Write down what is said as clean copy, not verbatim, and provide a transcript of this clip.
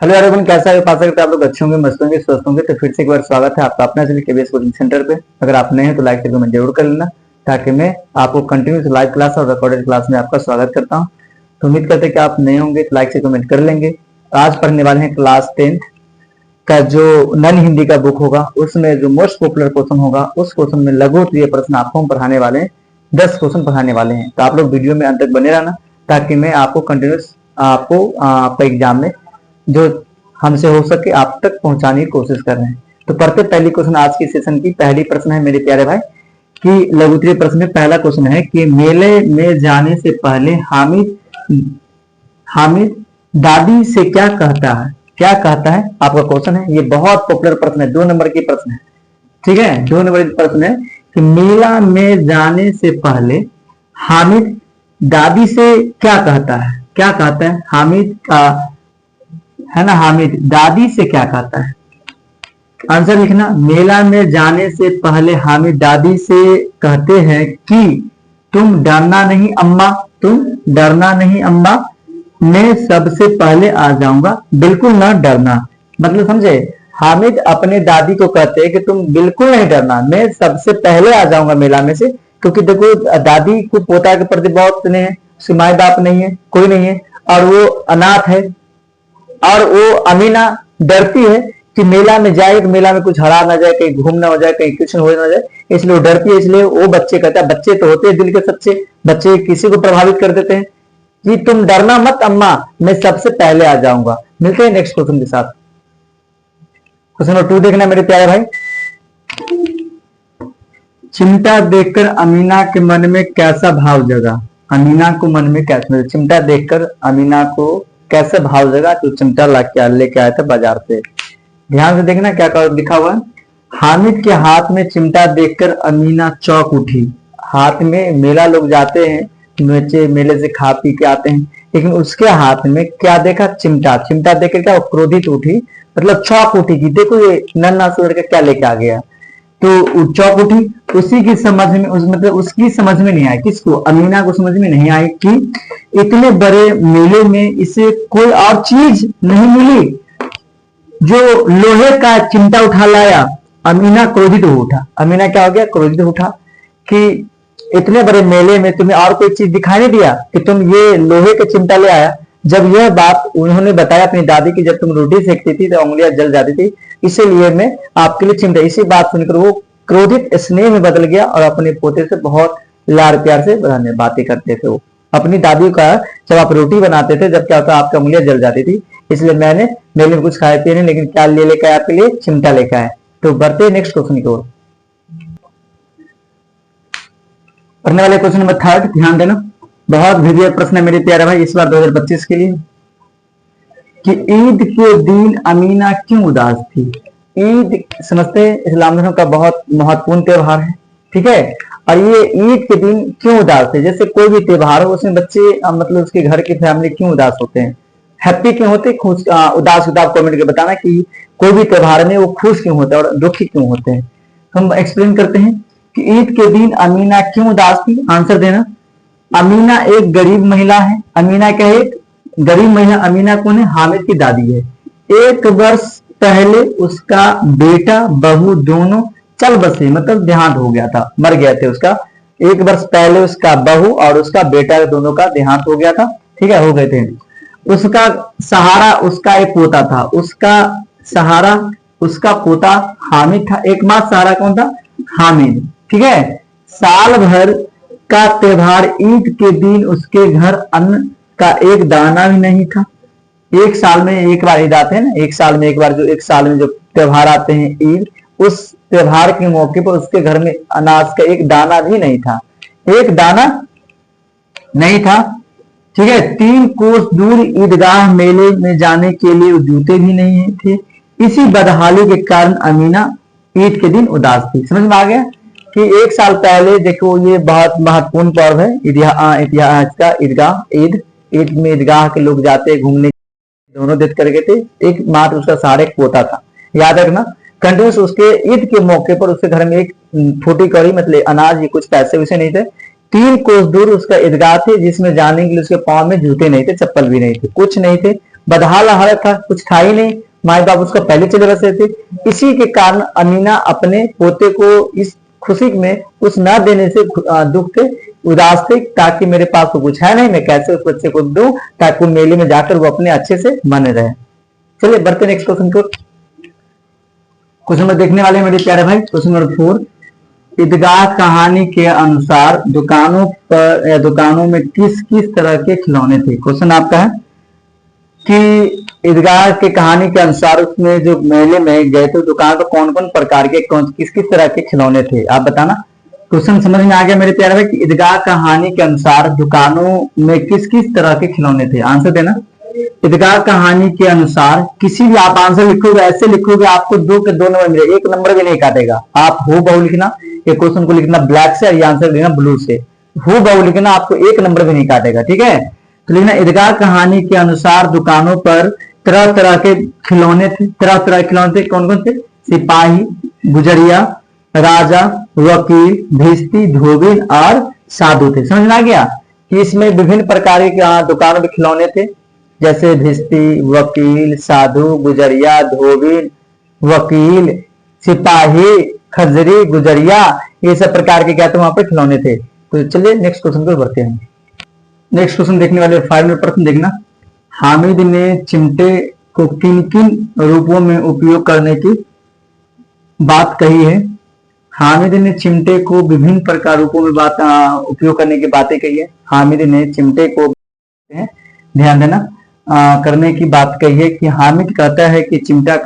Hello everyone, कैसा है? आशा करते हैं आप लोग अच्छे होंगे, मस्त होंगे, स्वस्थ होंगे। तो फिर से एक बार स्वागत है आपका अपना चैनल केबीएस कोचिंग सेंटर पे। अगर आप नए हैं तो लाइक से कमेंट जरूर कर लेना, ताकि मैं आपको कंटिन्यूस लाइव क्लास और रिकॉर्डेड क्लास में आपका स्वागत करता हूं। तो उम्मीद करते हैं कि आप नए होंगे तो लाइक से कमेंट कर लेंगे। आज पढ़ने वाले हैं क्लास 10th का जो नन हिंदी का बुक होगा, उसमें जो मोस्ट पॉपुलर क्वेश्चन होगा, उस क्वेश्चन में लघु उत्तरीय प्रश्न आपको हम पढ़ाने वाले हैं। 10 क्वेश्चन पढ़ाने वाले हैं। तो आप लोग वीडियो में अंत तक बने रहना, ताकि मैं आपको कंटिन्यूस आपका एग्जाम में जो हमसे हो सके आप तक पहुंचाने की कोशिश कर रहे हैं। तो पढ़ते पहली क्वेश्चन आज की सेशन की पहली प्रश्न है मेरे प्यारे भाई कि लघु उत्तरीय प्रश्न में पहला क्वेश्चन है कि मेले में जाने से पहले हामिद दादी से क्या कहता है? क्या कहता है आपका क्वेश्चन है। ये बहुत पॉपुलर प्रश्न है, 2 नंबर की प्रश्न है। ठीक है, 2 नंबर की प्रश्न है कि मेला में जाने से पहले हामिद दादी से क्या कहता है? क्या कहता है हामिद का, है ना? हामिद दादी से क्या कहता है? आंसर लिखना। मेला में जाने से पहले हामिद दादी से कहते हैं कि तुम डरना नहीं अम्मा, तुम डरना नहीं अम्मा, मैं सबसे पहले आ जाऊंगा, बिल्कुल ना डरना। मतलब समझे, हामिद अपने दादी को कहते हैं कि तुम बिल्कुल नहीं डरना, मैं सबसे पहले आ जाऊंगा मेला में से। क्योंकि देखो, दादी को पोता के प्रति बहुत स्नेह है, उसके माए बाप नहीं है, कोई नहीं है, और वो अनाथ है, और वो अमीना डरती है कि मेला में जाए, मेला में कुछ हरा ना जाए, कहीं घूम ना हो जाए, कहीं कुछ हो ना जाए, इसलिए वो डरती है। इसलिए वो बच्चे कहता है, बच्चे तो होते हैं दिल के सच्चे, बच्चे किसी को प्रभावित कर देते हैं कि तुम डरना मत अम्मा, मैं सबसे पहले आ जाऊंगा। मिलते हैं नेक्स्ट क्वेश्चन के साथ। क्वेश्चन नंबर 2 देखना मेरे प्यारे भाई। चिमटा देखकर अमीना के मन में कैसा भाव जगा? अमीना को मन में कैसा, चिमटा देखकर अमीना को कैसे भाव जगा? तो चिमटा लेके आया था बाजार से। ध्यान से देखना क्या लिखा हुआ है। हामिद के हाथ में चिमटा देखकर अमीना चौंक उठी। हाथ में, मेला लोग जाते हैं, बच्चे मेले से खा पी के आते हैं, लेकिन उसके हाथ में क्या देखा? चिमटा। चिमटा देखकर क्या क्रोधित उठी, मतलब चौंक उठी कि देखो ये नन्हा सा लड़का क्या लेके आ गया। तो चौंक उठी। उसी की समझ में मतलब उसकी समझ में नहीं आई, किसको? अमीना को समझ में नहीं आई कि इतने बड़े मेले में इसे कोई और चीज नहीं मिली जो लोहे का चिमटा उठा लाया। अमीना क्रोधित हो उठा। अमीना क्या हो गया? क्रोधित उठा कि इतने बड़े मेले में तुम्हें और कोई चीज दिखाई नहीं दिया कि तुम ये लोहे का चिमटा ले आया। जब यह बात उन्होंने बताया अपनी दादी की, जब तुम रोटी सेकती थी तो उंगलियां जल जाती थी, इसीलिए मैं आपके लिए चिमटा। इसी बात सुनकर वो क्रोधित स्नेह में बदल गया और अपने पोते से बहुत लाड़ प्यार से बातें करते थे। वो अपनी दादी का, जब आप रोटी बनाते थे, जब क्या होता आपका उंगलियां जल जाती थी, इसलिए मैंने मेले में कुछ खाए पिए नहीं, लेकिन क्या लेकर आया आपके लिए? चिमटा लेकर आया। तो बढ़ते नेक्स्ट क्वेश्चन की ओर। पढ़ने वाले क्वेश्चन नंबर 3, ध्यान देना, बहुत वीडियो प्रश्न है मेरे प्यारे भाई, इस बार 2025 के लिए, कि ईद के दिन अमीना क्यों उदास थी? ईद समझते हैं इस्लाम धर्म का बहुत महत्वपूर्ण त्योहार है, ठीक है। और ये ईद के दिन क्यों उदास थे? जैसे कोई भी त्योहार हो, उसमें बच्चे मतलब उसके घर की फैमिली क्यों उदास होते हैं? हैप्पी क्यों होते, खुश, उदास होता? आप कमेंट करके बताना कि कोई भी त्योहार में वो खुश क्यों होते हैं और दुखी क्यों होते हैं। हम एक्सप्लेन करते हैं कि ईद के दिन अमीना क्यों उदास थी। आंसर देना। अमीना एक गरीब महिला है। अमीना क्या है? एक गरीब महिला। अमीना कौन है? हामिद की दादी है। 1 वर्ष पहले उसका बेटा बहू दोनों चल बसे, मतलब देहांत हो गया था, मर गए थे। उसका 1 वर्ष पहले उसका बहू और उसका बेटा दोनों का देहांत हो गया था, ठीक है, हो गए थे। उसका सहारा उसका एक पोता था, उसका सहारा उसका पोता हामिद था। एकमात्र सहारा कौन था? हामिद, ठीक है। साल भर का त्योहार ईद के दिन उसके घर अन्न का एक दाना भी नहीं था। एक साल में एक बार ईद आते हैं ना, एक साल में एक बार, जो एक साल में जो त्योहार आते हैं ईद, उस त्योहार के मौके पर उसके घर में अनाज का एक दाना भी नहीं था, एक दाना नहीं था, ठीक है। 3 कोस दूर ईदगाह मेले में जाने के लिए जूते भी नहीं थे। इसी बदहाली के कारण अमीना ईद के दिन उदास थी। समझ में आ गया कि 1 साल पहले देखो, ये बहुत महत्वपूर्ण पर्व है इतिहास का, ईदगाह। ईद में ईदगाह के लोग जाते घूमने, दोनों डेथ कर गए थे। एक मात्र उसका सहारा एक पोता था, याद रखना। कंटिन्यूस उसके ईद के मौके पर उसके घर में एक फूटी कौड़ी, मतलब अनाज, ये कुछ पैसे वैसे नहीं थे। 3 कोस दूर उसका ईदगाह थे, जिसमें जाने के लिए उसके पांव में जूते नहीं थे, चप्पल भी नहीं थे, कुछ नहीं थे। बदहाल हालत था, कुछ था ही नहीं, माए बाप उसका पहले चले बसे थे। इसी के कारण अमीना अपने पोते को इस खुशी में कुछ न देने से दुख थे, उदास थे, ताकि मेरे पास तो कुछ है नहीं, मैं कैसे उस बच्चे को दूं ताकि वो मेले में जाकर वो अपने अच्छे से बने रहे। चलिए बढ़ते नेक्स्ट क्वेश्चन को। क्वेश्चन नंबर देखने वाले मेरे प्यारे भाई, क्वेश्चन नंबर 4। ईदगाह कहानी के अनुसार दुकानों पर या दुकानों में किस किस तरह के खिलौने थे। क्वेश्चन आपका है कि ईदगाह के कहानी के अनुसार उसमें जो मेले में गए थे दुकान पर कौन कौन प्रकार के किस किस तरह के खिलौने थे, आप बताना। क्वेश्चन समझ में आ गया मेरे प्यारे भाई कि ईदगाह कहानी के अनुसार दुकानों में किस किस तरह के खिलौने थे, आंसर देना। ईदगाह कहानी के अनुसार किसी भी आप आंसर लिखोगे ऐसे लिखोगे आपको 2 के 2 नंबर मिलेगा, 1 नंबर भी नहीं काटेगा। आप हो बहु लिखना, ये क्वेश्चन को लिखना ब्लैक से और ये आंसर लिखना ब्लू से, हो बहु लिखना, आपको 1 नंबर भी नहीं काटेगा, ठीक है। तो लिखना ईदगाह कहानी के अनुसार दुकानों पर तरह तरह के खिलौने थे। तरह तरह के खिलौने थे, कौन कौन थे? सिपाही, गुजरिया, राजा, वकील, भिस्ती, धोबिन और साधु थे। समझ में आ गया कि इसमें विभिन्न प्रकार के दुकानों में खिलौने थे, जैसे भिस्ती, वकील, साधु, गुजरिया, धोबिन, वकील, सिपाही, खजरी, गुजरिया, ये सब प्रकार के क्या थे वहां पर खिलौने थे। तो चलिए नेक्स्ट क्वेश्चन पर बढ़ते हैं। नेक्स्ट क्वेश्चन देखने वाले 5 नंबर प्रश्न देखना। हामिद ने चिमटे को किन किन रूपों में उपयोग करने की बात कही है। हामिद ने चिमटे को विभिन्न प्रकार रूपों में उपयोग करने की बातें कही है। हामिद ने चिमटे को ध्यान देना करने की बात कही है कि हामिद कहता है कि चिमटा